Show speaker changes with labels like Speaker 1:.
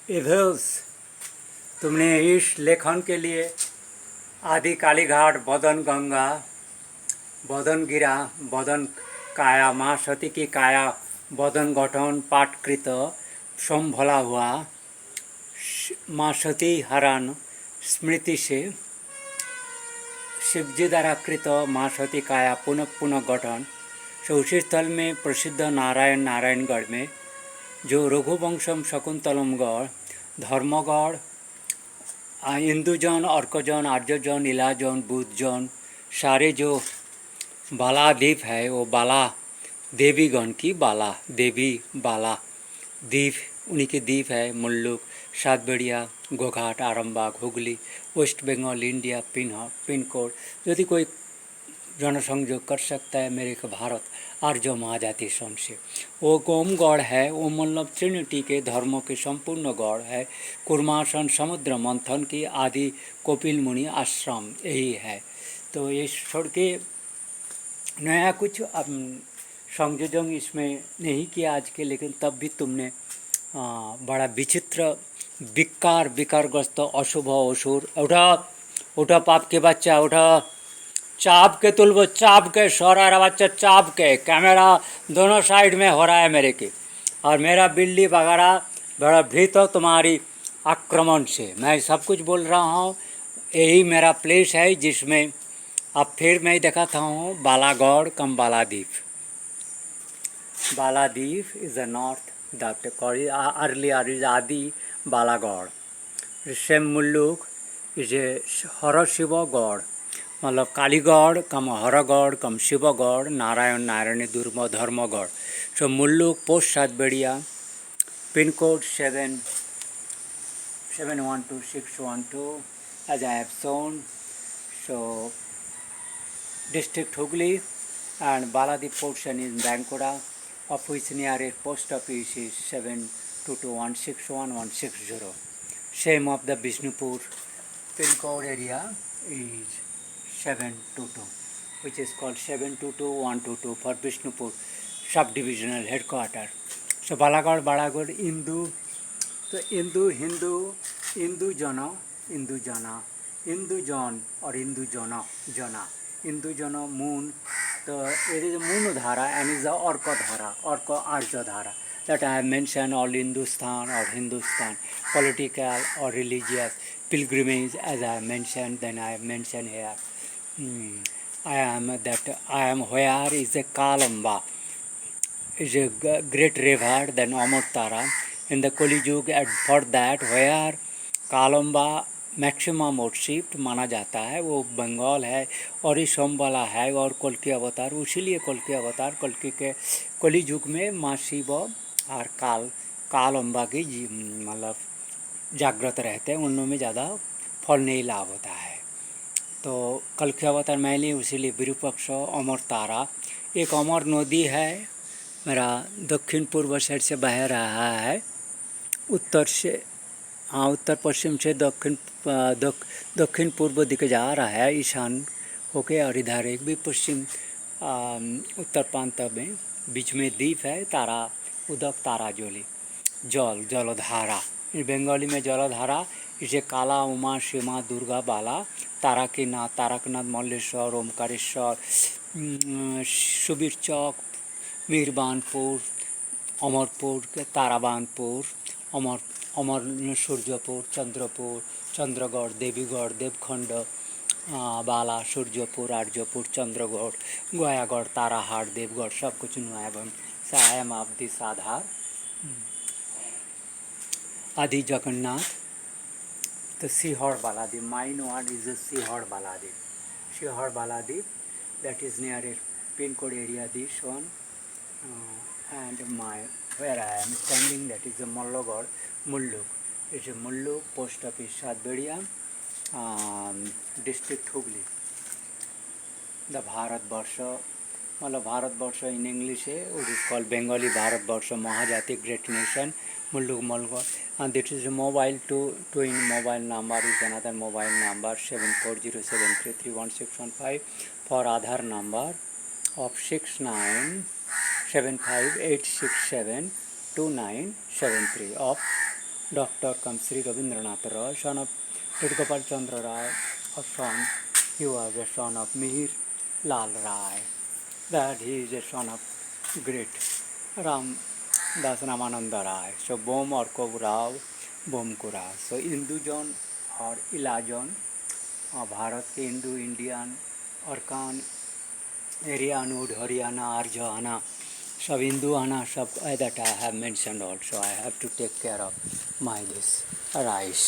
Speaker 1: एथल्स, तुमने इस लेखन के लिए आदि कालीघाट, बदन गंगा, बदन गिरा, बदन काया, माँ सती की काया, बदन गठन पाठकृत संभला हुआ, माँ सती हरण स्मृति से शिवजी द्वारा कृत माँ सती काया पुनः पुनः गठन। सो उसी स्थल में प्रसिद्ध नारायणगढ़ में जो रघुवंशम शकुंतलम गढ़, धर्मगढ़, हिंदूजन, अर्कजन, आर्यजन, इलाजन, बुद्धजन, सारे जो बाला द्वीप है वो बाला देवीगण की बाला देवी बाला द्वीप, उन्हीं के द्वीप है। Mulluk, Satberia, Goghat, Arambagh, Hooghly, West Bengal, India, pin code. यदि कोई जनसंयोग कर सकता है मेरे को भारत आर्य महाजाति संघ से, वो गोमगढ़ है। वो मतलब ट्रिनिटी के धर्मों के संपूर्ण गढ़ है। कुर्मासन समुद्र मंथन की आदि कपिल मुनि आश्रम यही है। तो ये छोड़ के नया कुछ संयोजन इसमें नहीं किया आज के, लेकिन तब भी तुमने बड़ा विचित्र विकारग्रस्त अशुभ असुर, उठा उठा पाप के बच्चा, उठा चाप के तुलबो, चाप के शौरा बच्चा, चाप के कैमरा दोनों साइड में हो रहा है मेरे के, और मेरा बिल्ली वगैरह बड़ा भीत हो तुम्हारी आक्रमण से। मैं सब कुछ बोल रहा हूँ, यही मेरा प्लेस है जिसमें अब फिर मैं दिखाता हूँ Balagarh cum Baladip. Baladip is the north that earlier is आदि Balagarh. Same Mulluk is a हर शिवगढ़, मतलब कालीगढ़ कम हरगढ़ कम शिवगढ़, नारायणी दुर्म Dharmagarh. So Mulluk post Satberia, pin code 712612 as I have shown. So district Hooghly and Baladip portion is Bankura, of which nearest post office is 72216160. Same of the Bishnupur pin code area is 722, which is called 722122 for Bishnupur sub-divisional headquarter. So Balagad, Hindu, तो हिंदू हिंदू हिंदू जन और हिंदू जना हिंदू जन moon. तो it is moon dhara and is the orca dhara, orca arja dhara that I have mentioned all Hindustan or Hindustan, political or religious pilgrimage as I have mentioned. Then I have mentioned here I am where is a Kalamba, is a great river, then Amar Tara in the Kali Yuga, and for that where Kalamba maximum worshipped माना जाता है वो बंगाल है और ये सोमबाला है और कल्कि अवतार। इसीलिए कल्कि अवतार कली युग में माँ शिव और कालम्बा की मतलब जागृत रहते हैं, उनमें ज़्यादा फल नहीं लाभ होता है। तो कल्कि अवतार मैंने इसीलिए विरूपक्ष अमर तारा, एक अमर नदी है मेरा दक्षिण पूर्व साइड से बह रहा है, उत्तर से उत्तर पश्चिम से दक्षिण पूर्व दिखे जा रहा है, ईशान होके, और इधर एक भी पश्चिम उत्तर प्रांत में बीच में द्वीप है तारा उदक तारा जोली जलधारा, बंगाली में जलधारा। इसे काला उमा सीमा दुर्गा बाला तारकनाथ मल्लेश्वर ओमकारेश्वर सुबीर चौक मीरबानपुर अमरपुर ताराबानपुर अमर सूर्यपुर चंद्रपुर चंद्रगढ़ देवीगढ़ देवखंड बाला सूर्यपुर आर्यपुर चंद्रगढ़ गोयागढ़ ताराहाट देवगढ़ सब कुछ एवं सायम ऑफ दिस आधार आदि जगन्नाथ। तो Sihar Baladip, mine word is Sihar Baladip that is near a pin code area, this one, and where I am standing, that is the Mallagad Mulluk. It's a Mulluk post office Satbedia, district Hooghly. The Bharatvarsha, मतलब Bharatvarsh in English है, it is called Bengali Bharatvarsh Mahajati great nation Mulluk Mallagad, and this is a mobile to in mobile number is another mobile number 7407331615 for Aadhaar number of 697586729773 of Dr. comes Sri Rabindranath Roy, son of Gopal Chandra Rai, a son. He was a son of Mihir Lal Rai. That he is a son of great Ram Das Ramananda Rai. So Bom or Rao, Bom Kura. So Hindujan और इलाजन और भारत के Hindu Indian अरकान एरियानूड हरियाणा आर्यना सब हिंदू आना सब that I have mentioned also I have to take care of my this rice.